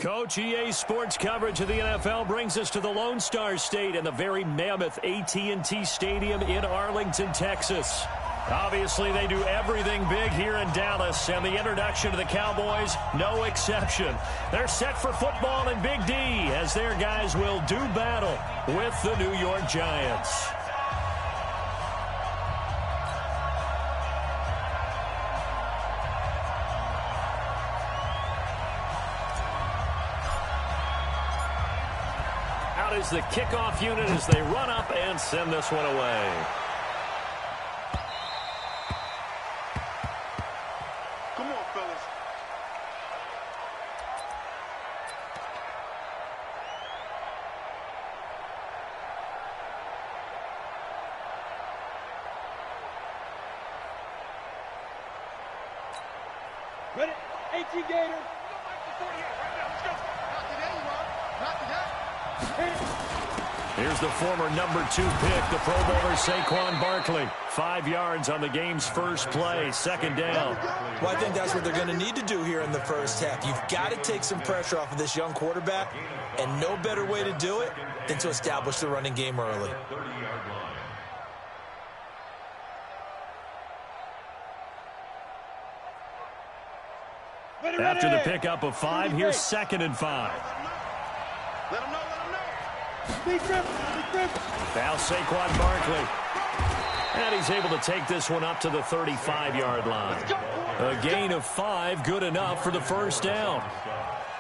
Coach, EA Sports coverage of the NFL brings us to the Lone Star State and the very mammoth AT&T Stadium in Arlington, Texas. Obviously, they do everything big here in Dallas, and the introduction to the Cowboys, no exception. They're set for football in Big D as their guys will do battle with the New York Giants. Out is the kickoff unit as they run up and send this one away. Come on, fellas. Ready? 18 Gator. Let's go. Not today, Ron. Not today. Here's the former number 2 pick, the Pro Bowler Saquon Barkley. 5 yards on the game's first play, second down. Well, I think that's what they're going to need to do here in the first half. You've got to take some pressure off of this young quarterback, and no better way to do it than to establish the running game early. After the pickup of 5, here's 2nd and 5. Let him know. Now Saquon Barkley. And he's able to take this one up to the 35-yard line. A gain of 5, good enough for the first down.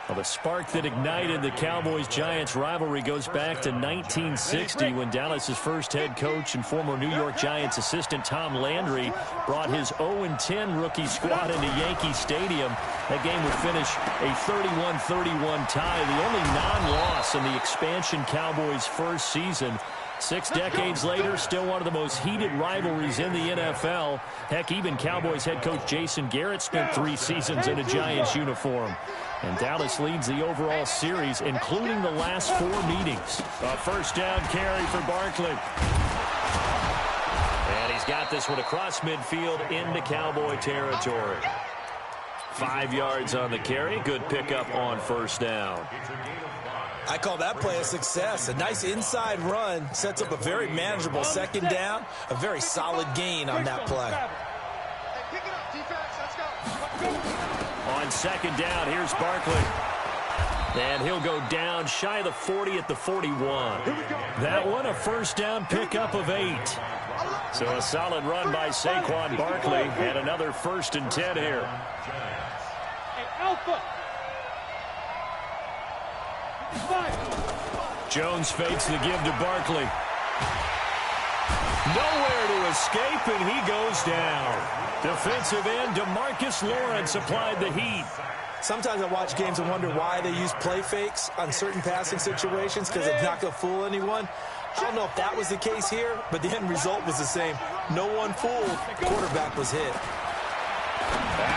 Well, the spark that ignited the Cowboys-Giants rivalry goes back to 1960 when Dallas's first head coach and former New York Giants assistant Tom Landry brought his 0-10 rookie squad into Yankee Stadium. That game would finish a 31-31 tie, the only non-loss in the expansion Cowboys' first season. 6 decades later, still one of the most heated rivalries in the NFL. Heck, even Cowboys head coach Jason Garrett spent 3 seasons in a Giants uniform. And Dallas leads the overall series, including the last 4 meetings. A first down carry for Barkley. And he's got this one across midfield into Cowboy territory. 5 yards on the carry. Good pickup on first down. I call that play a success. A nice inside run sets up a very manageable second down. A very solid gain on that play. Hey, pick it up, defense. Let's go. On second down, here's Barkley. And he'll go down shy of the 40 at the 41. That one a first down pickup of 8. So a solid run by Saquon Barkley and another 1st and 10 here. Alpha. Jones fakes the give to Barkley. Nowhere to escape, and he goes down. Defensive end DeMarcus Lawrence applied the heat. Sometimes I watch games and wonder why they use play fakes on certain passing situations because it's not going to fool anyone. I don't know if that was the case here, but the end result was the same. No one fooled. The quarterback was hit.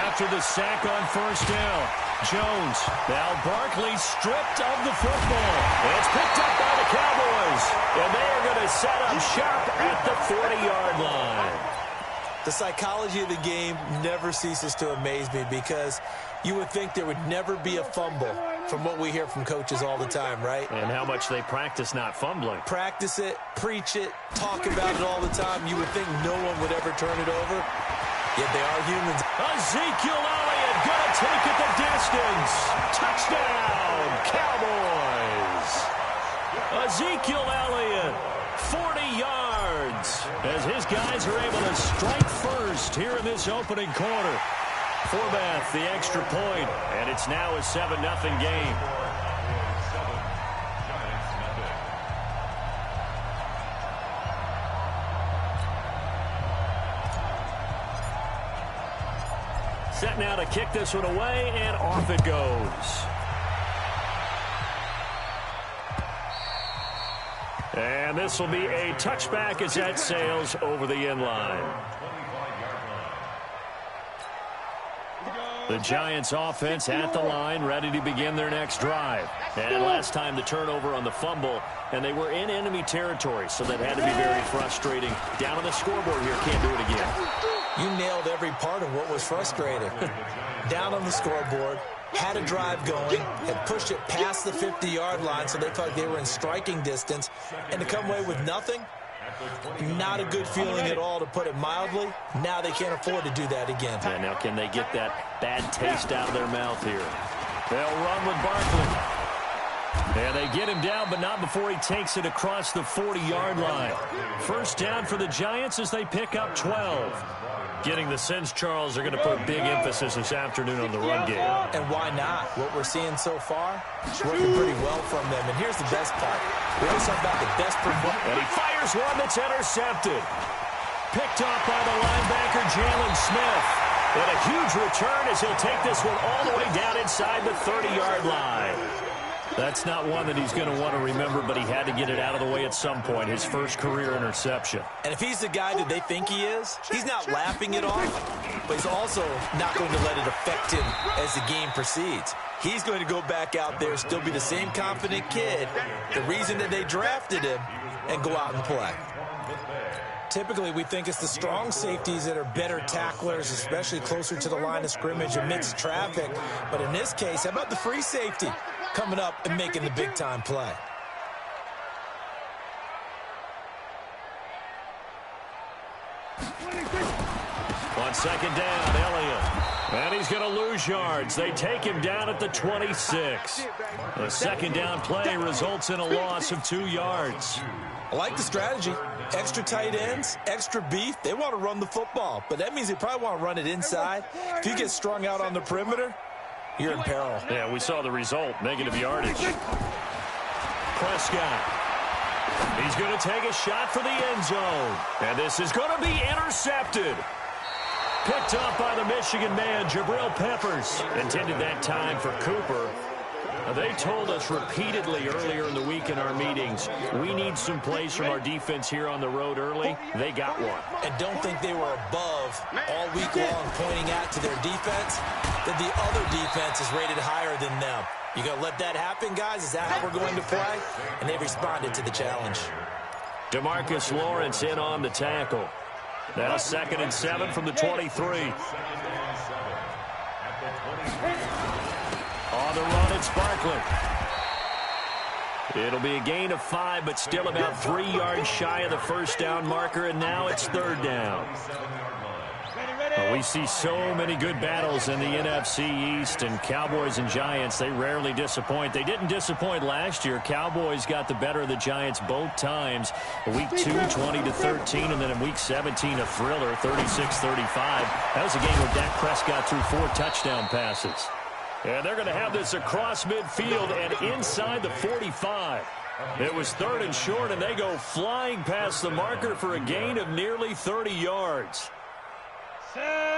After the sack on first down, Jones. Now Barkley stripped of the football. It's picked up by the Cowboys. And they are going to set up shop at the 40-yard line. The psychology of the game never ceases to amaze me because you would think there would never be a fumble from what we hear from coaches all the time, right? And how much they practice not fumbling. Practice it, preach it, talk about it all the time. You would think no one would ever turn it over. Yet they are humans. Ezekiel Elliott going to take it the distance. Touchdown, Cowboys. Ezekiel Elliott, 40 yards, as his guys are able to strike first here in this opening quarter. Forbath, the extra point, and it's now a 7-0 game. Set now to kick this one away, and off it goes. And this will be a touchback as that sails over the end line. The Giants offense at the line, ready to begin their next drive. And last time the turnover on the fumble, and they were in enemy territory, so that had to be very frustrating. Down on the scoreboard here, can't do it again. You nailed every part of what was frustrating. Down on the scoreboard, had a drive going, had pushed it past the 50-yard line so they thought they were in striking distance, and to come away with nothing, not a good feeling at all, to put it mildly. Now they can't afford to do that again. And now can they get that bad taste out of their mouth here? They'll run with Barkley. And they get him down, but not before he takes it across the 40-yard line. First down for the Giants as they pick up 12. Getting the sense, Charles, are going to put big emphasis this afternoon on the run game. And why not? What we're seeing so far, it's working pretty well from them. And here's the best part. We always talk about the best performance. And he fires one that's intercepted. Picked off by the linebacker, Jalen Smith. And a huge return as he'll take this one all the way down inside the 30-yard line. That's not one that he's going to want to remember, but he had to get it out of the way at some point, his first career interception. And if he's the guy that they think he is, he's not laughing it off, but he's also not going to let it affect him as the game proceeds. He's going to go back out there, still be the same confident kid, the reason that they drafted him, and go out and play. Typically, we think it's the strong safeties that are better tacklers, especially closer to the line of scrimmage amidst traffic. But in this case, how about the free safety coming up and making the big-time play? On second down, Elliott. And he's going to lose yards. They take him down at the 26. The second down play results in a loss of 2 yards. I like the strategy. Extra tight ends, extra beef. They want to run the football, but that means they probably want to run it inside. If you get strung out on the perimeter, you're in peril. Yeah, we saw the result. Negative yardage. Prescott. He's going to take a shot for the end zone. And this is going to be intercepted. Picked up by the Michigan man, Jabril Peppers. Intended that time for Cooper. They told us repeatedly earlier in the week in our meetings, we need some plays from our defense here on the road early. They got one. And don't think they were above all week long pointing out to their defense that the other defense is rated higher than them. You going to let that happen, guys? Is that how we're going to play? And they responded to the challenge. DeMarcus Lawrence in on the tackle. Now 2nd and 7 from the 23. On the run, it's Barkley. It'll be a gain of 5, but still about 3 yards shy of the first down marker, and now it's 3rd down. Well, we see so many good battles in the NFC East, and Cowboys and Giants, they rarely disappoint. They didn't disappoint last year. Cowboys got the better of the Giants both times. Week 2, 20-13, and then in Week 17, a thriller, 36-35. That was a game where Dak Prescott threw 4 touchdown passes. And they're going to have this across midfield and inside the 45. It was 3rd and short, and they go flying past the marker for a gain of nearly 30 yards.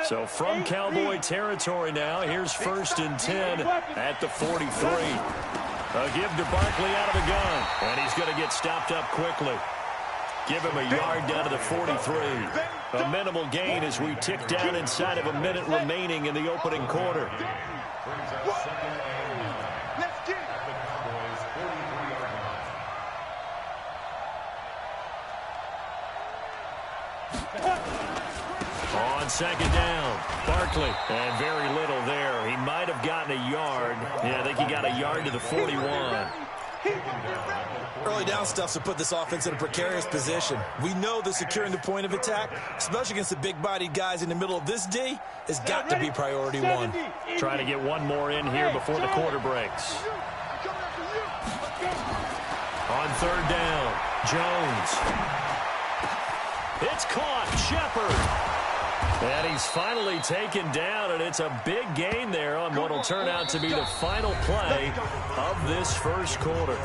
So from Cowboy territory now, here's 1st and 10 at the 43. A give to Barkley out of the gun, and he's going to get stopped up quickly. Give him a yard down to the 43. A minimal gain as we tick down inside of a minute remaining in the opening quarter. On 2nd down, Barkley. And very little there. He might have gotten a yard. Yeah, I think he got a yard to the 41. Early down stuff to put this offense in a precarious position. We know that securing the point of attack, especially against the big-bodied guys in the middle of this D, has got to be priority 1. Trying to get one more in here before the quarter breaks. On 3rd down, Jones. It's caught. Shepard. And he's finally taken down, and it's a big gain there on what will turn out to be the final play of this first quarter.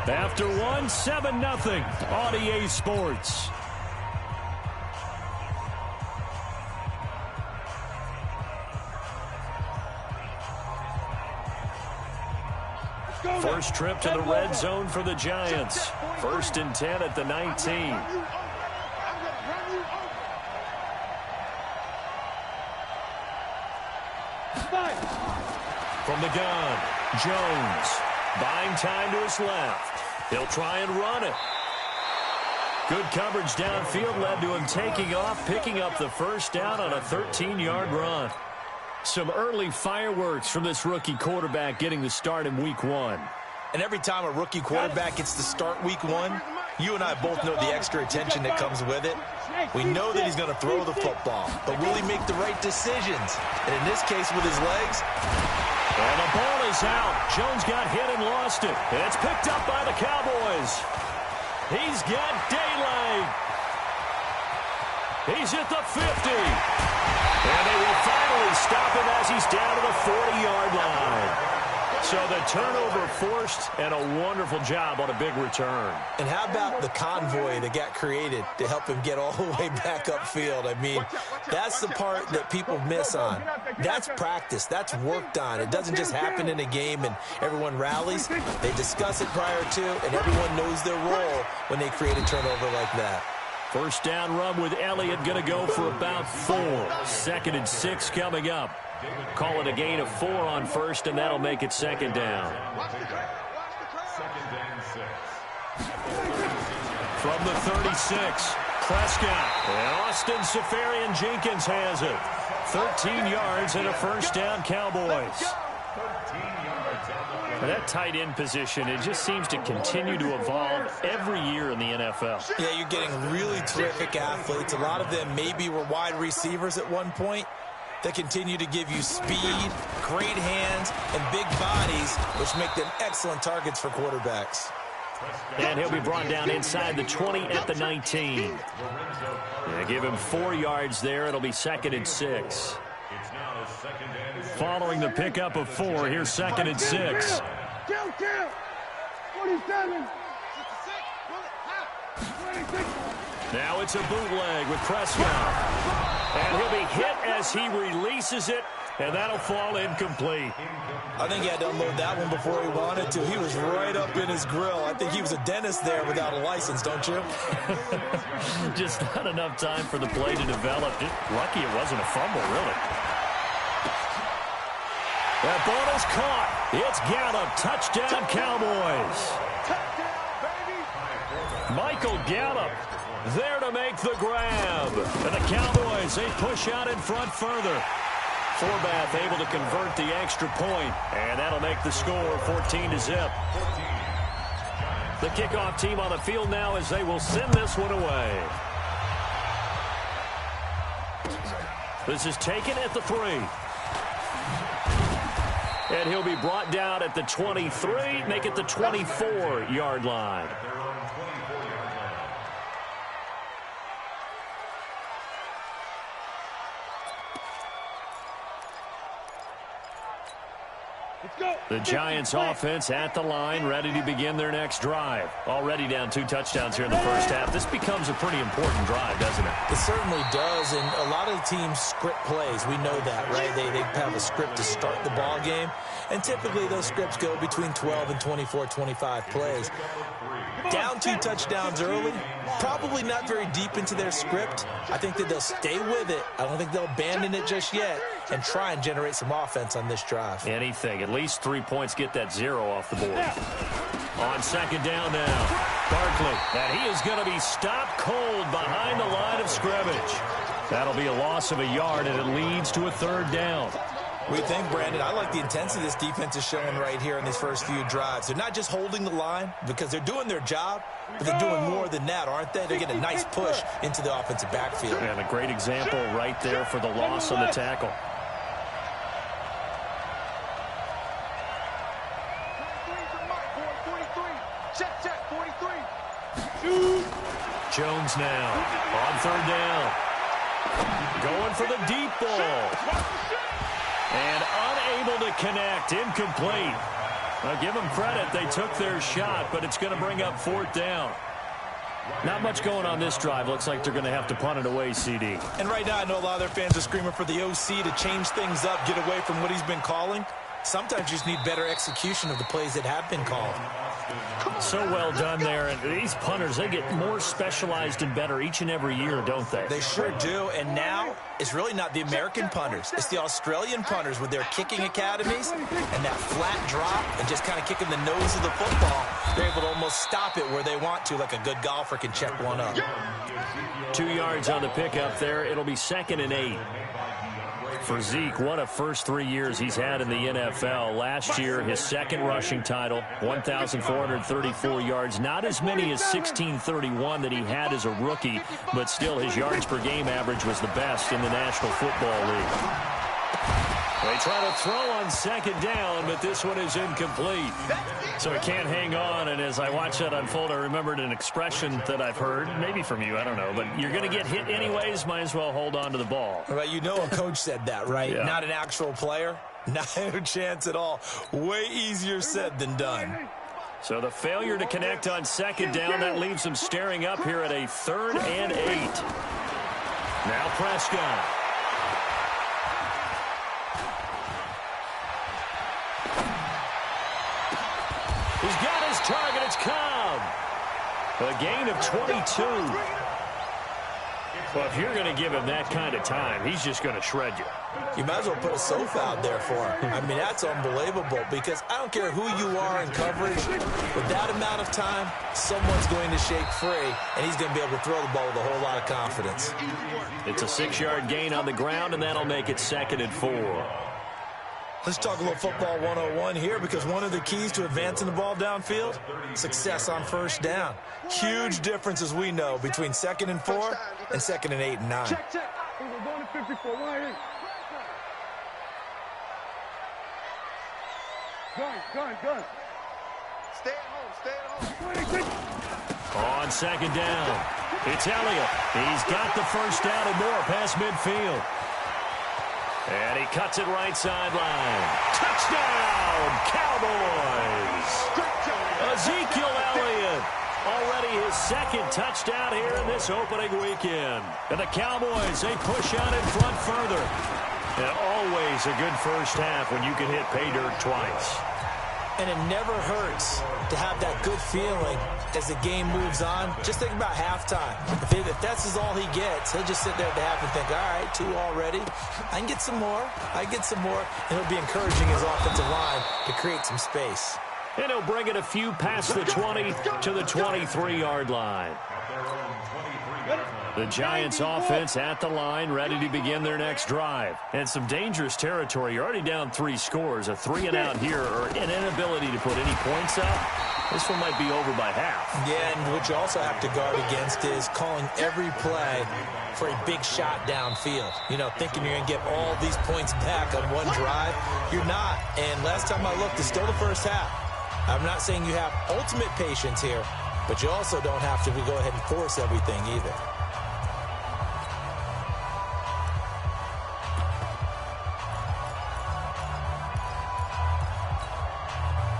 After 7-0 on EA Sports. First trip to the red zone for the Giants. 1st and 10 at the 19. From the gun, Jones. Buying time to his left. He'll try and run it. Good coverage downfield led to him taking off, picking up the first down on a 13-yard run. Some early fireworks from this rookie quarterback getting the start in week 1. And every time a rookie quarterback gets to start week 1, you and I both know the extra attention that comes with it. We know that he's going to throw the football, but will he make the right decisions? And in this case, with his legs. And the ball is out. Jones got hit and lost it. It's picked up by the Cowboys. He's got daylight. He's at the 50. And they will finally stop him as he's down to the 40-yard line. So the turnover forced, and a wonderful job on a big return. And how about the convoy that got created to help him get all the way back upfield? I mean, that's the part that people miss on. That's practice. That's worked on. It doesn't just happen in a game and everyone rallies. They discuss it prior to, and everyone knows their role when they create a turnover like that. First down run with Elliott, going to go for about 4. 2nd and 6 coming up. Call it a gain of 4 on first, and that'll make it 2nd down. From the 36, Prescott. And Austin Seferian-Jenkins has it. 13 yards and a first down, Cowboys. That tight end position, it just seems to continue to evolve every year in the NFL. Yeah, you're getting really terrific athletes. A lot of them maybe were wide receivers at one point. They continue to give you speed, great hands, and big bodies, which make them excellent targets for quarterbacks. And he'll be brought down inside the 20 at the 19. They give him 4 yards there. It'll be 2nd and 6. Following the pickup of 4, here's 2nd and 6. 47. Now it's a bootleg with Prescott. And he'll be hit as he releases it, and that'll fall incomplete. I think he had to unload that one before he wanted to. He was right up in his grill. I think he was a dentist there without a license, don't you? Just not enough time for the play to develop. Just lucky it wasn't a fumble, really. That ball is caught. It's Gallup. Touchdown, Cowboys. Michael Gallup there to make the grab. And the Cowboys, they push out in front further. Forbath able to convert the extra point, and that'll make the score 14-0. The kickoff team on the field now as they will send this one away. This is taken at the 3. And he'll be brought down at the 23, make it the 24-yard line. The Giants offense at the line, ready to begin their next drive. Already down 2 touchdowns here in the first half. This becomes a pretty important drive, doesn't it? It certainly does, and a lot of the teams script plays. We know that, right? They have a script to start the ball game, and typically those scripts go between 12 and 24, 25 plays. Down 2 touchdowns early, probably not very deep into their script. I think that they'll stay with it. I don't think they'll abandon it just yet and try and generate some offense on this drive. Anything. At least 3 points, get that 0 off the board. On 2nd down now, Barkley. And he is going to be stopped cold behind the line of scrimmage. That'll be a loss of a yard, and it leads to a 3rd down. We think, Brandon, I like the intensity this defense is showing right here in these first few drives. They're not just holding the line because they're doing their job, but they're doing more than that, aren't they? They're getting a nice push into the offensive backfield. And a great example right there for the loss on the tackle. Jones now on 3rd down. Going for the deep ball. And unable to connect. Incomplete. I'll give them credit. They took their shot, but it's going to bring up 4th down. Not much going on this drive. Looks like they're going to have to punt it away, CD. And right now I know a lot of their fans are screaming for the OC to change things up, get away from what he's been calling. Sometimes you just need better execution of the plays that have been called. So well done there. And these punters, they get more specialized and better each and every year, don't they? They sure do. And now it's really not the American punters. It's the Australian punters with their kicking academies and that flat drop and just kind of kicking the nose of the football. They're able to almost stop it where they want to, like a good golfer can check one up. 2 yards on the pickup there. It'll be 2nd and 8. For Zeke, what a first 3 years he's had in the NFL. Last year, his second rushing title, 1,434 yards. Not as many as 1,631 that he had as a rookie, but still his yards per game average was the best in the National Football League. They try to throw on second down, but this one is incomplete. So he can't hang on, and as I watch that unfold, I remembered an expression that I've heard, maybe from you, I don't know, but you're going to get hit anyways, might as well hold on to the ball. Well, you know a coach said that, right? Yeah. Not an actual player. Not a chance at all. Way easier said than done. So the failure to connect on second down, that leaves him staring up here at a 3rd and 8. Now Prescott. He's got his target. It's Cobb. A gain of 22. Well, if you're going to give him that kind of time, he's just going to shred you. You might as well put a sofa out there for him. I mean, that's unbelievable because I don't care who you are in coverage. With that amount of time, someone's going to shake free, and he's going to be able to throw the ball with a whole lot of confidence. It's a 6-yard gain on the ground, and that'll make it 2nd and 4. Let's talk a little football 101 here because one of the keys to advancing the ball downfield, success on first down. Huge difference, as we know, between 2nd and 4 and 2nd and 8 and 9. Check. We're going to 54. Right. Gun. Stay at home. On second down, it's Elliott. He's got the first down and more past midfield. And he cuts it right sideline. Touchdown, Cowboys! Ezekiel Elliott, already his 2nd touchdown here in this opening weekend. And the Cowboys, they push out in front further. And always a good first half when you can hit pay dirt twice. And it never hurts to have that good feeling as the game moves on. Just think about halftime. If that's all he gets, he'll just sit there at the half and think, all right, 2 already. I can get some more. And he'll be encouraging his offensive line to create some space. And he'll bring it a few past the 20 to the 23-yard line. The Giants offense at the line, ready to begin their next drive. And some dangerous territory. You're already down 3 scores. A 3-and-out here, or an inability to put any points up. This one might be over by half. Yeah, and what you also have to guard against is calling every play for a big shot downfield. You know, thinking you're going to get all these points back on one drive. You're not. And last time I looked, it's still the first half. I'm not saying you have ultimate patience here, but you also don't have to go ahead and force everything either.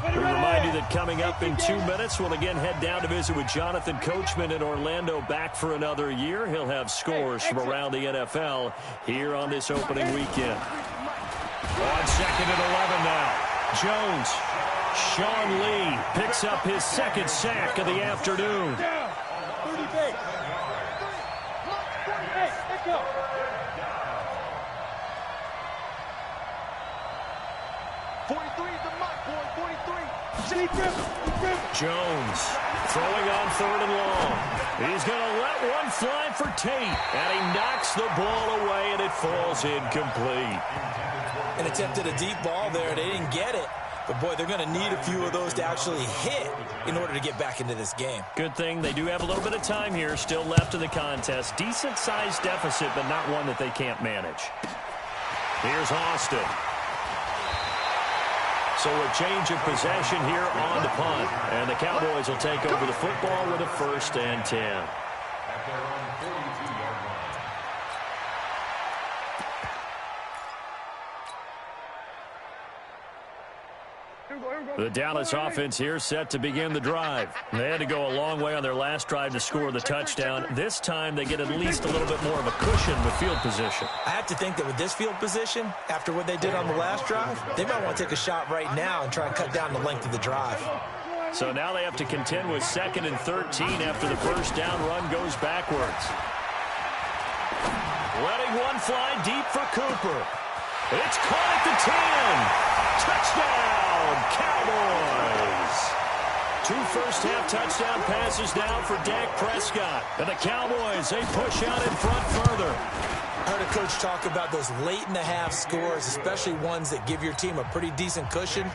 We remind you that coming up in 2 minutes, we'll again head down to visit with Jonathan Coachman in Orlando, back for another year. He'll have scores from around the NFL here on this opening weekend. On 2nd and 11 now. Jones. Sean Lee picks up his 2nd sack of the afternoon. 38. Let's go. Jones throwing on 3rd and long. He's going to let one fly for Tate, and he knocks the ball away, and it falls incomplete. And attempted a deep ball there. They didn't get it. But, boy, they're going to need a few of those to actually hit in order to get back into this game. Good thing they do have a little bit of time here still left in the contest. Decent-sized deficit, but not one that they can't manage. Here's Austin. So a change of possession here on the punt. And the Cowboys will take over the football with a 1st and 10. The Dallas offense here set to begin the drive. They had to go a long way on their last drive to score the touchdown. This time they get at least a little bit more of a cushion with field position. I have to think that with this field position, after what they did on the last drive, they might want to take a shot right now and try and cut down the length of the drive. So now they have to contend with 2nd and 13 after the first down run goes backwards. Letting one fly deep for Cooper. It's caught at the 10. Touchdown, Cowboys. 2 first-half touchdown passes now for Dak Prescott. And the Cowboys, they push out in front further. I heard a coach talk about those late-in-the-half scores, especially ones that give your team a pretty decent cushion.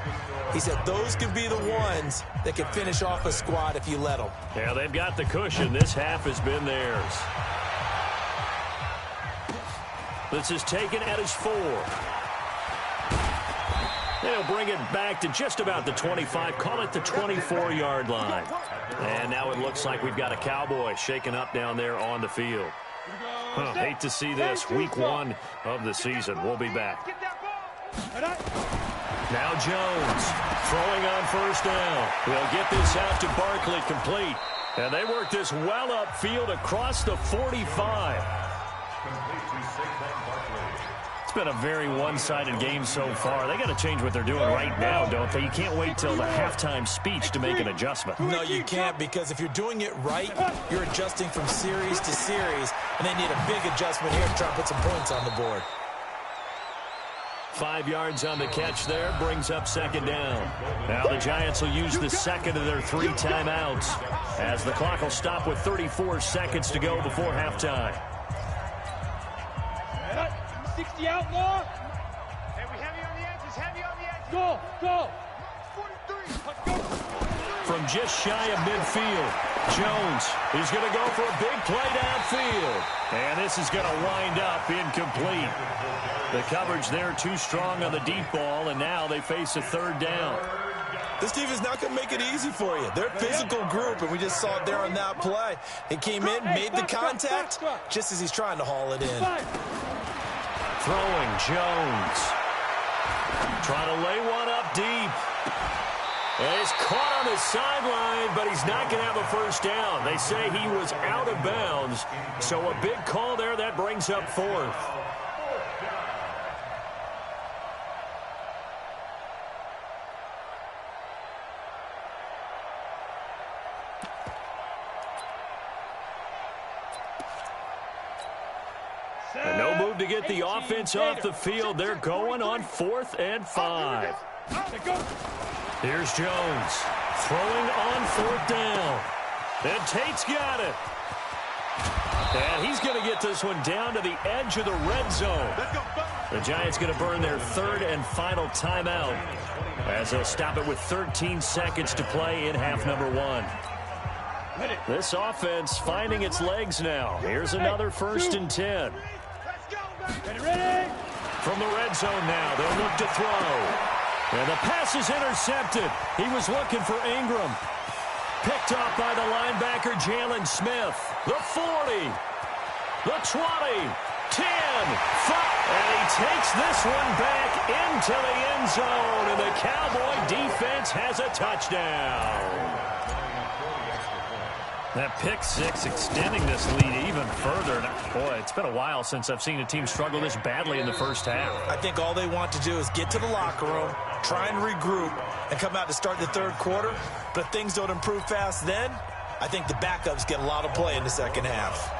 He said those could be the ones that can finish off a squad if you let them. Yeah, they've got the cushion. This half has been theirs. This is taken at his 4. They'll bring it back to just about the 25, call it the 24-yard line. And now it looks like we've got a Cowboy shaken up down there on the field. Hate to see this. Week 1 of the season. We'll be back. Now Jones throwing on first down. They'll get this out to Barkley complete. And they work this well upfield across the 45. It's been a very one-sided game so far. They got to change what they're doing right now, don't they? You can't wait till the halftime speech to make an adjustment. No, you can't, because if you're doing it right, you're adjusting from series to series, and they need a big adjustment here to try and put some points on the board. 5 yards on the catch there, brings up second down. Now the Giants will use the second of their 3 timeouts as the clock will stop with 34 seconds to go before halftime. 60 out more. Heavy on the edges, heavy on the edges. Go, go. 43. Let's go. From just shy of midfield, Jones is going to go for a big play downfield. And this is going to wind up incomplete. The coverage there too strong on the deep ball, and now they face a 3rd down. This defense is not going to make it easy for you. They're a physical group, and we just saw it there on that play. He came in, made the contact, just as he's trying to haul it in. Throwing Jones. Trying to lay one up deep. And he's caught on the sideline, but he's not going to have a first down. They say he was out of bounds. So a big call there that brings up 4th. And no move to get the offense off the field. They're going on 4th and 5. Here's Jones throwing on 4th down. And Tate's got it. And he's going to get this one down to the edge of the red zone. The Giants going to burn their 3rd and final timeout as they'll stop it with 13 seconds to play in half number 1. This offense finding its legs now. Here's another 1st and 10. From the red zone now, they'll look to throw. And the pass is intercepted. He was looking for Ingram. Picked off by the linebacker, Jalen Smith. The 40, the 20, 10, 5. And he takes this one back into the end zone. And the Cowboy defense has a touchdown. That pick 6 extending this lead even further. Boy, it's been a while since I've seen a team struggle this badly in the first half. I think all they want to do is get to the locker room, try and regroup, and come out to start the 3rd quarter. But if things don't improve fast then, I think the backups get a lot of play in the second half.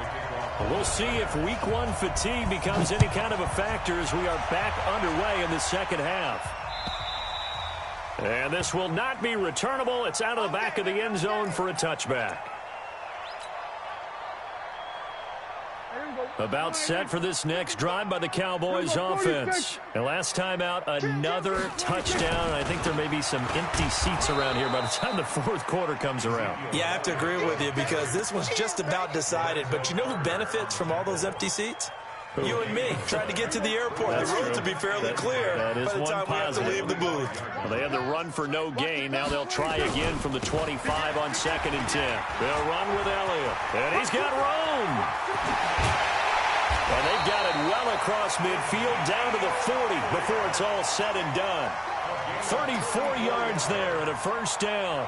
We'll see if week 1 fatigue becomes any kind of a factor as we are back underway in the second half. And this will not be returnable. It's out of the back of the end zone for a touchback. About set for this next drive by the Cowboys offense. And last time out, another touchdown. I think there may be some empty seats around here by the time the 4th quarter comes around. Yeah, I have to agree with you because this one's just about decided. But you know who benefits from all those empty seats? You and me, trying to get to the airport. The roads will be fairly clear by the time we have to leave the booth. Well, they had the run for no gain. Now they'll try again from the 25 on 2nd and 10. They'll run with Elliott. And he's got room. And they've got it well across midfield down to the 40 before it's all said and done. 34 yards there and a first down.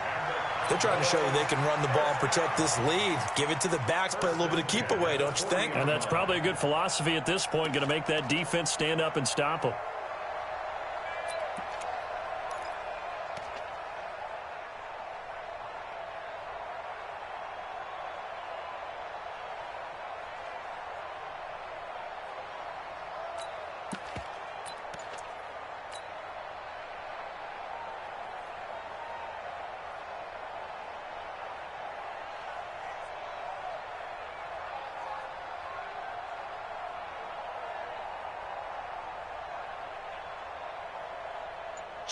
They're trying to show you they can run the ball and protect this lead. Give it to the backs, play a little bit of keep away, don't you think? And that's probably a good philosophy at this point, going to make that defense stand up and stop them.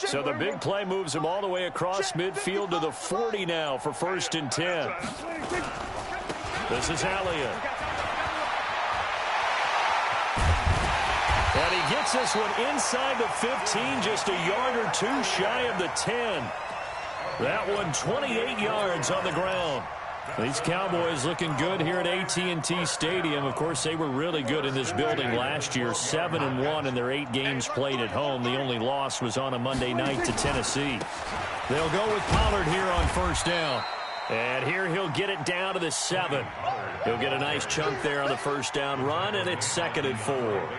So the big play moves him all the way across midfield to the 40 now for 1st and 10. This is Elliott. And he gets this one inside the 15, just a yard or two shy of the 10. That one 28 yards on the ground. These Cowboys looking good here at AT&T Stadium. Of course, they were really good in this building last year, 7-1 in their 8 games played at home. The only loss was on a Monday night to Tennessee. They'll go with Pollard here on 1st down. And here he'll get it down to the 7. He'll get a nice chunk there on the 1st down run, and it's 2nd and 4.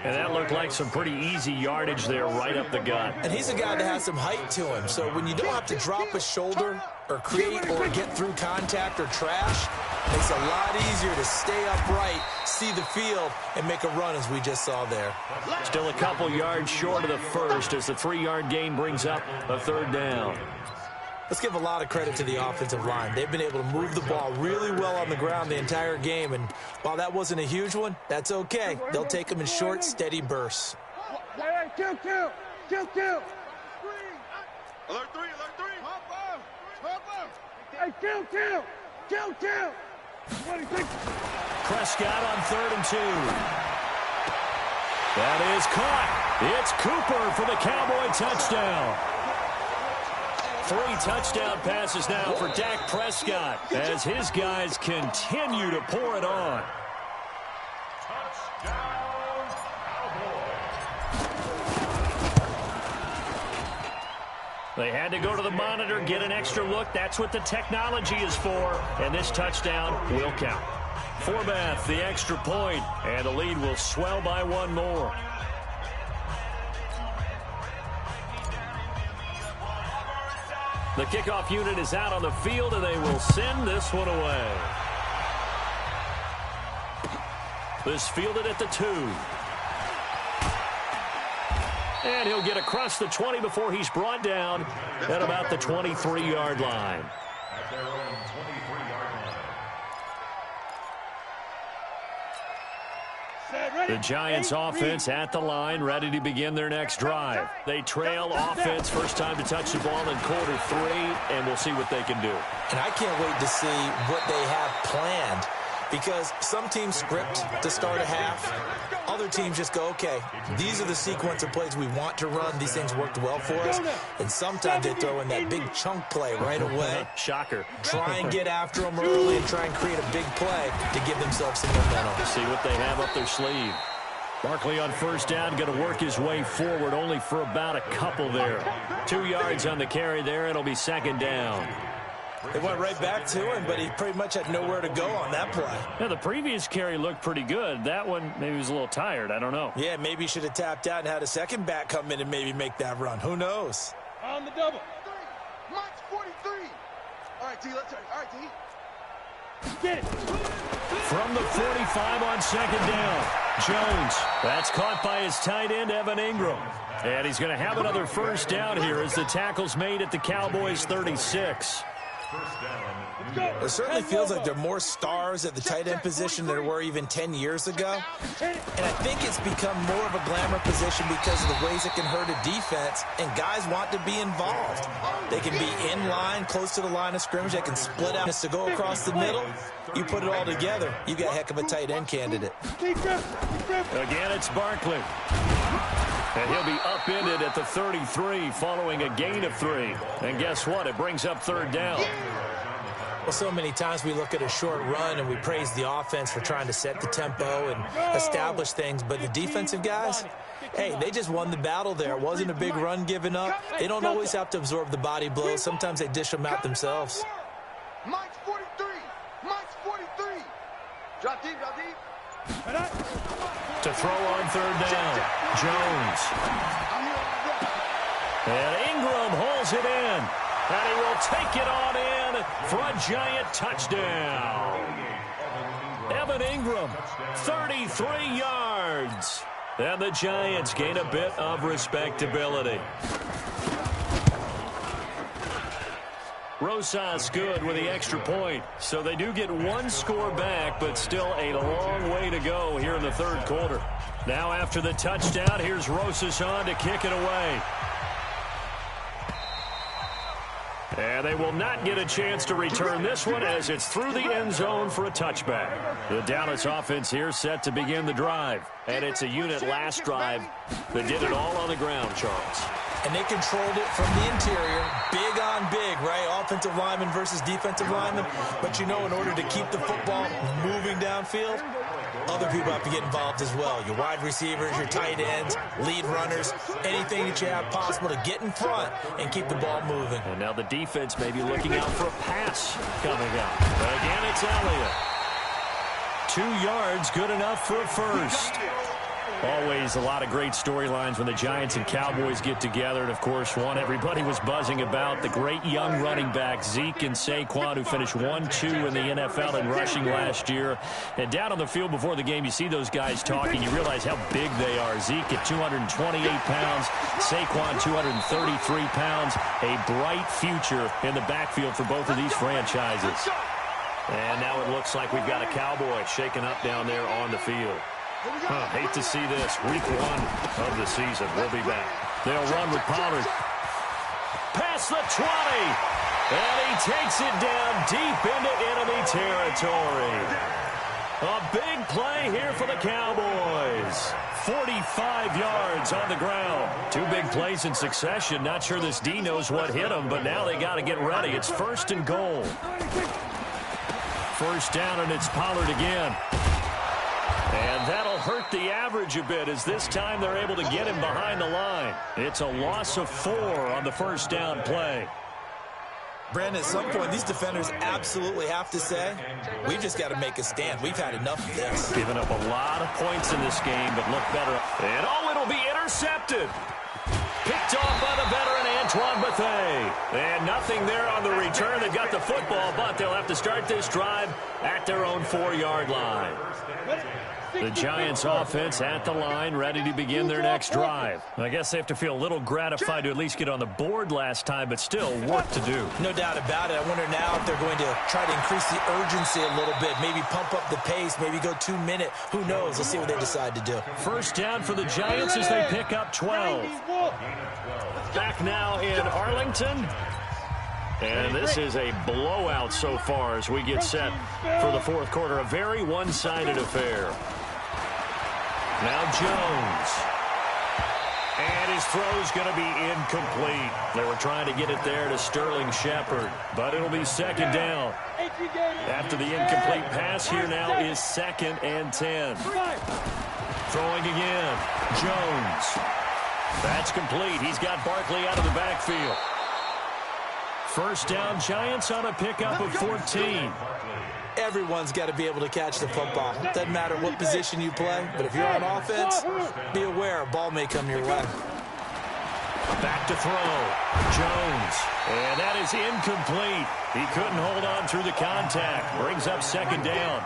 And that looked like some pretty easy yardage there right up the gut. And he's a guy that has some height to him. So when you don't have to drop a shoulder or create or get through contact or trash, it's a lot easier to stay upright, see the field, and make a run as we just saw there. Still a couple yards short of the 1st as the 3-yard gain brings up a 3rd down. Let's give a lot of credit to the offensive line. They've been able to move the ball really well on the ground the entire game, and while that wasn't a huge one, that's okay. They'll take them in short, steady bursts. Kill. Alert 3, alert 3. Hey, kill. Prescott on 3rd and 2. That is caught. It's Cooper for the Cowboy touchdown. 3 touchdown passes now for Dak Prescott as his guys continue to pour it on. They had to go to the monitor, get an extra look. That's what the technology is for. And this touchdown will count. Forbath, the extra point, and the lead will swell by 1 more. The kickoff unit is out on the field, and they will send this one away. This fielded at the 2. And he'll get across the 20 before he's brought down at about the 23-yard line. The Giants offense at the line, ready to begin their next drive. They trail offense, first time to touch the ball in quarter 3, and we'll see what they can do. And I can't wait to see what they have planned, because some teams script to start a half. Other teams just go, okay, these are the sequence of plays we want to run. These things worked well for us. And sometimes they throw in that big chunk play right away. Shocker. Try and get after them early and try and create a big play to give themselves some momentum. See what they have up their sleeve. Barkley on 1st down, going to work his way forward only for about a couple there. 2 yards on the carry there. It'll be 2nd down. They went right back to him, but he pretty much had nowhere to go on that play. Yeah, the previous carry looked pretty good. That one, maybe he was a little tired. I don't know. Yeah, maybe he should have tapped out and had a second back come in and maybe make that run. Who knows? On the double. Mike's 43. All right, T, let's all right, T. Get it. From the 45 on 2nd down. Jones. That's caught by his tight end, Evan Ingram. And he's going to have another 1st down here as the tackle's made at the Cowboys' 36. It certainly feels like there are more stars at the tight end position than there were even 10 years ago. And I think it's become more of a glamour position because of the ways it can hurt a defense, and guys want to be involved. They can be in line, close to the line of scrimmage. They can split out to go across the middle. You put it all together, you got a heck of a tight end candidate. Again, it's Barkley. And he'll be upended at the 33 following a gain of 3. And guess what? It brings up 3rd down. Well, so many times we look at a short run and we praise the offense for trying to set the tempo and establish things. But the defensive guys, hey, they just won the battle there. It wasn't a big run given up. They don't always have to absorb the body blows. Sometimes they dish them out themselves. Mike's 43. Mike's 43. Drop deep, drop deep. To throw on 3rd down, Jones. And Ingram holds it in. And he will take it on in for a Giant touchdown. Evan Ingram, 33 yards. And the Giants gain a bit of respectability. Rosas good with the extra point. So they do get one score back, but still a long way to go here in the third quarter. Now after the touchdown, here's Rosas on to kick it away. And they will not get a chance to return this one as it's through the end zone for a touchback. The Dallas offense here set to begin the drive. And it's a unit last drive that did it all on the ground, Charles. And they controlled it from the interior, big on big, right? Offensive lineman versus defensive lineman. But you know, in order to keep the football moving downfield, other people have to get involved as well. Your wide receivers, your tight ends, lead runners, anything that you have possible to get in front and keep the ball moving. And now the defense may be looking out for a pass coming up. But again, it's Elliott. 2 yards, good enough for a first. Always a lot of great storylines when the Giants and Cowboys get together. And, of course, one everybody was buzzing about, the great young running back Zeke and Saquon, who finished 1-2 in the NFL in rushing last year. And down on the field before the game, you see those guys talking. You realize how big they are. Zeke at 228 pounds, Saquon 233 pounds. A bright future in the backfield for both of these franchises. And now it looks like we've got a Cowboy shaken up down there on the field. Hate to see this. Week 1 of the season. We'll be back. They'll run with Pollard. Past the 20. And he takes it down deep into enemy territory. A big play here for the Cowboys. 45 yards on the ground. 2 big plays in succession. Not sure this D knows what hit him, but now they got to get ready. It's 1st and goal. First down, and it's Pollard again. And that'll hurt the average a bit as this time they're able to get him behind the line. It's a loss of 4 on the first down play. Brandon, at some point, these defenders absolutely have to say, we've just got to make a stand. We've had enough of this. Giving up a lot of points in this game, but look better. And it'll be intercepted. Picked off by the veteran Antoine Bethea. And nothing there on the return. They've got the football, but they'll have to start this drive at their own 4-yard line. The Giants offense at the line, ready to begin their next drive. I guess they have to feel a little gratified to at least get on the board last time, but still work to do. No doubt about it. I wonder now if they're going to try to increase the urgency a little bit, maybe pump up the pace, maybe go 2-minute. Who knows? Let's see what they decide to do. First down for the Giants as they pick up 12. Back now in Arlington. And this is a blowout so far as we get set for the fourth quarter. A very one-sided affair. Now Jones. And his throw's going to be incomplete. They were trying to get it there to Sterling Shepard, but it'll be second down. After the incomplete pass, here now is 2nd and 10. Throwing again. Jones. That's complete. He's got Barkley out of the backfield. First down, Giants on a pickup of 14. Everyone's got to be able to catch the football. Doesn't matter what position you play, but if you're on offense, be aware a ball may come your way. Back to throw. Jones. And that is incomplete. He couldn't hold on through the contact. Brings up second down.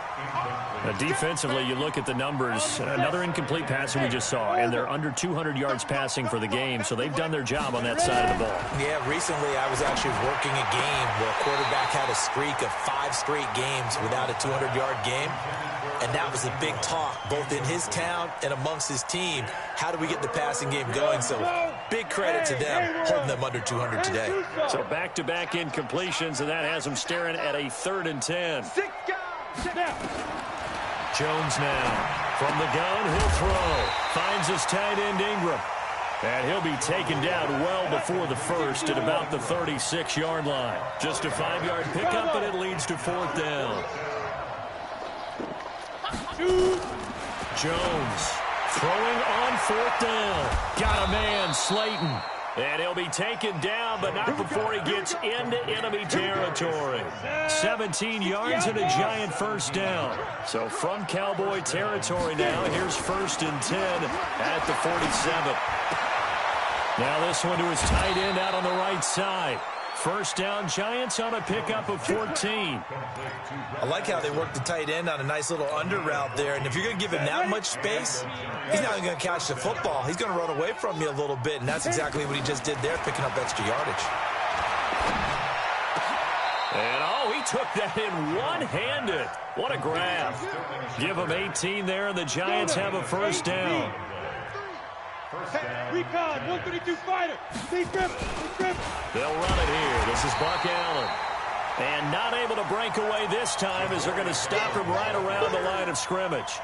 Defensively, you look at the numbers. Another incomplete passing we just saw, and they're under 200 yards passing for the game, so they've done their job on that side of the ball. Yeah, recently I was actually working a game where a quarterback had a streak of 5 straight games without a 200-yard game, and that was a big talk, both in his town and amongst his team. How do we get the passing game going? So big credit to them holding them under 200 today. So back-to-back incompletions, and that has them staring at a 3rd and 10. Jones now. From the gun, he'll throw. Finds his tight end, Ingram. And he'll be taken down well before the first at about the 36-yard line. Just a 5-yard pickup, and it leads to 4th down. Jones throwing on 4th down. Got a man, Slayton. And he'll be taken down, but not before he gets into enemy territory. 17 yards and a Giant first down. So from Cowboy territory now, here's 1st and 10 at the 47. Now this one to his tight end out on the right side. First down, Giants on a pickup of 14. I like how they work the tight end on a nice little under route there. And if you're going to give him that much space, he's not going to catch the football. He's going to run away from you a little bit, and that's exactly what he just did there, picking up extra yardage. And, oh, he took that in one-handed. What a grab. Give him 18 there, and the Giants have a first down. Recon, 132 fighter. They'll run it here. This is Buck Allen. And not able to break away this time as they're going to stop him right around the line of scrimmage.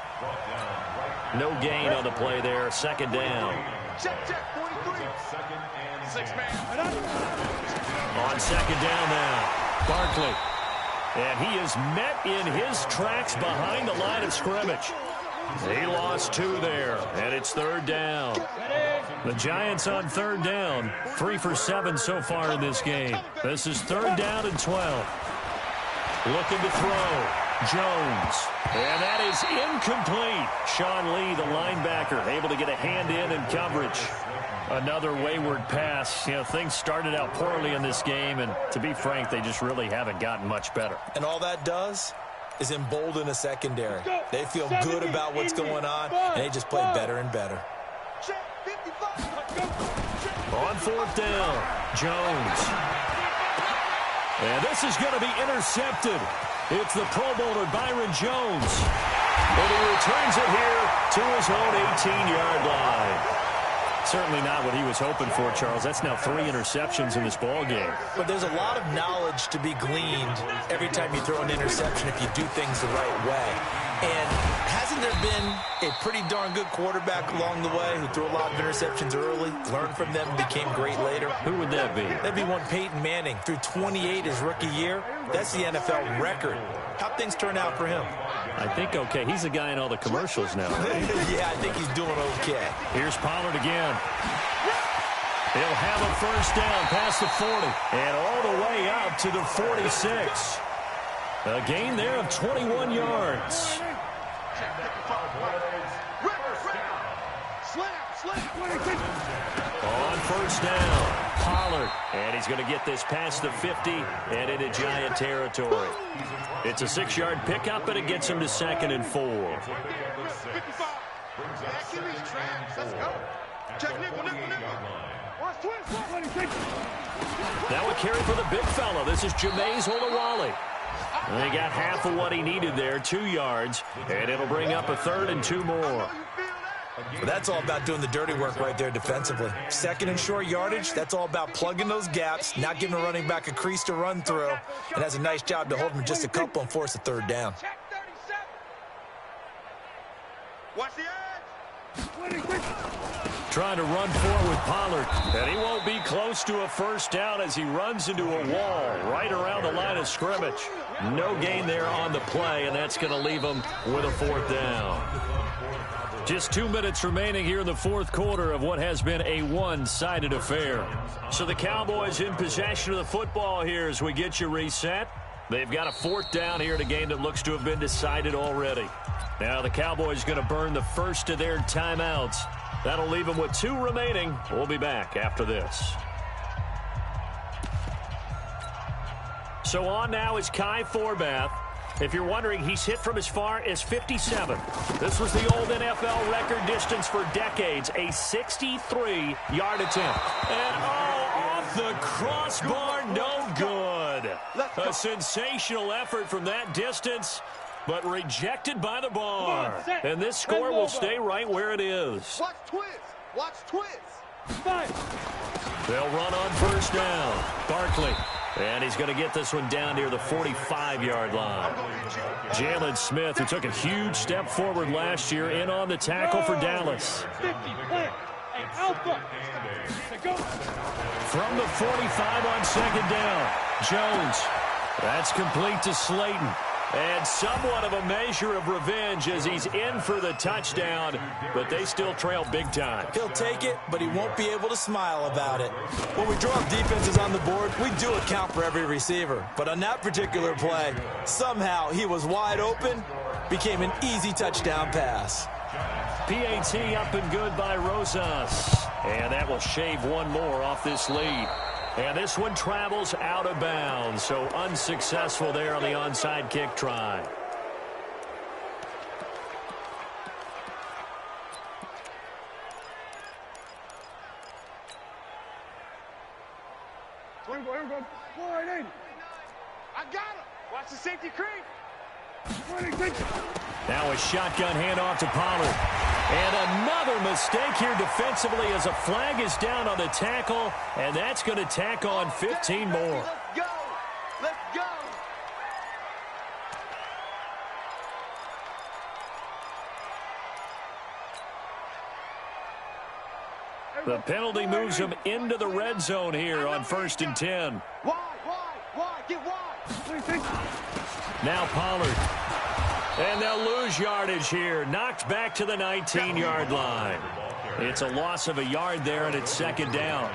No gain on the play there. Second down. Check, 43. 6-man. On second down now, Barkley. And he is met in his tracks behind the line of scrimmage. He lost 2 there, and it's third down. The Giants on third down, 3 for 7 so far in this game. This is third down and 12. Looking to throw. Jones. And that is incomplete. Sean Lee, the linebacker, able to get a hand in coverage. Another wayward pass. You know, things started out poorly in this game, and to be frank, they just really haven't gotten much better. And all that does is embolden a secondary. They feel good about what's going on, and they just play better and better. On fourth down, Jones. And this is going to be intercepted. It's the Pro Bowler Byron Jones. And he returns it here to his own 18-yard line. Certainly not what he was hoping for, Charles. That's now 3 interceptions in this ball game. But there's a lot of knowledge to be gleaned every time you throw an interception if you do things the right way. And hasn't there been a pretty darn good quarterback along the way who threw a lot of interceptions early, learned from them, and became great later? Who would that be? That'd be one Peyton Manning. Threw 28 his rookie year. That's the NFL record. How'd things turn out for him? I think okay. He's the guy in all the commercials now. Yeah, I think he's doing okay. Here's Pollard again. He'll have a first down past the 40 and all the way up to the 46. A gain there of 21 yards. On first down, Pollard. And he's going to get this past the 50 and into Giant territory. It's a 6-yard pickup, and it gets him to 2nd and 4. Now a carry for the big fella. This is Jameis Olawale. And they got half of what he needed there, 2 yards, and it'll bring up a 3rd and 2 more. Well, that's all about doing the dirty work right there defensively. 2nd and short yardage, that's all about plugging those gaps, not giving a running back a crease to run through, and has a nice job to hold him just a couple and force a 3rd down. Watch the edge. Trying to run forward with Pollard, and he won't be close to a first down as he runs into a wall right around the line of scrimmage. No gain there on the play, and that's going to leave him with a 4th down. Just 2 minutes remaining here in the 4th quarter of what has been a one-sided affair. So the Cowboys in possession of the football here as we get you reset. They've got a 4th down here in a game that looks to have been decided already. Now the Cowboys going to burn the first of their timeouts. That'll leave them with 2 remaining. We'll be back after this. So on now is Kai Forbath. If you're wondering, he's hit from as far as 57. This was the old NFL record distance for decades, a 63-yard attempt. And, off the crossbar, no good. A sensational effort from that distance, but rejected by the bar. And this score will stay right where it is. Watch twist. Watch twist. They'll run on first down. Barkley. And he's going to get this one down near the 45-yard line. Jalen Smith, who took a huge step forward last year, in on the tackle for Dallas. From the 45 on second down, Jones. That's complete to Slayton. And somewhat of a measure of revenge as he's in for the touchdown, but they still trail big time. He'll take it, but he won't be able to smile about it. When we draw up defenses on the board, we do account for every receiver. But on that particular play, somehow he was wide open, became an easy touchdown pass. PAT up and good by Rosas. And that will shave one more off this lead. And this one travels out of bounds, so unsuccessful there on the onside kick try. I got him. Watch the safety creep. Now a shotgun handoff to Pollard. And another mistake here defensively as a flag is down on the tackle, and that's going to tack on 15 more. Let's go. Let's go. The penalty moves him into the red zone here on 1st and 10. Wide. Get wide. Now Pollard. And they'll lose yardage here. Knocked back to the 19-yard line. It's a loss of a yard there, and it's 2nd down.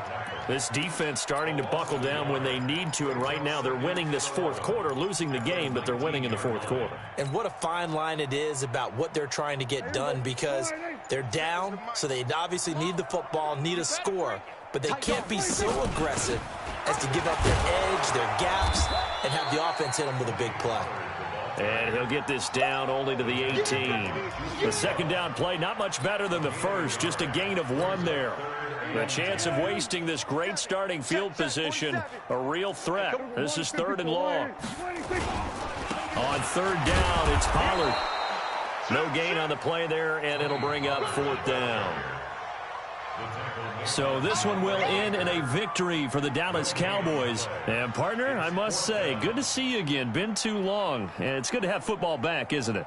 This defense starting to buckle down when they need to, and right now they're winning this 4th quarter, losing the game, but they're winning in the 4th quarter. And what a fine line it is about what they're trying to get done, because they're down, so they obviously need the football, need a score, but they can't be so aggressive as to give up their edge, their gaps, and have the offense hit them with a big play. And he'll get this down only to the 18. The 2nd down play, not much better than the first, just a gain of 1 there. The chance of wasting this great starting field position, a real threat. This is 3rd and long. On 3rd down, it's Pollard. No gain on the play there, and it'll bring up 4th down. So this one will end in a victory for the Dallas Cowboys. And, partner, I must say, good to see you again. Been too long. And it's good to have football back, isn't it?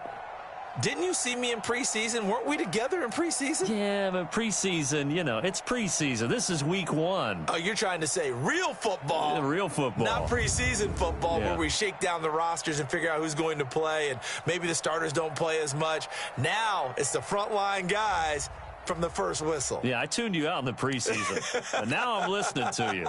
Didn't you see me in preseason? Weren't we together in preseason? Yeah, but preseason, you know, it's preseason. This is week 1. Oh, you're trying to say real football. Yeah, real football. Not preseason football, where we shake down the rosters and figure out who's going to play, and maybe the starters don't play as much. Now it's the frontline guys from the first whistle. Yeah, I tuned you out in the preseason. But now I'm listening to you.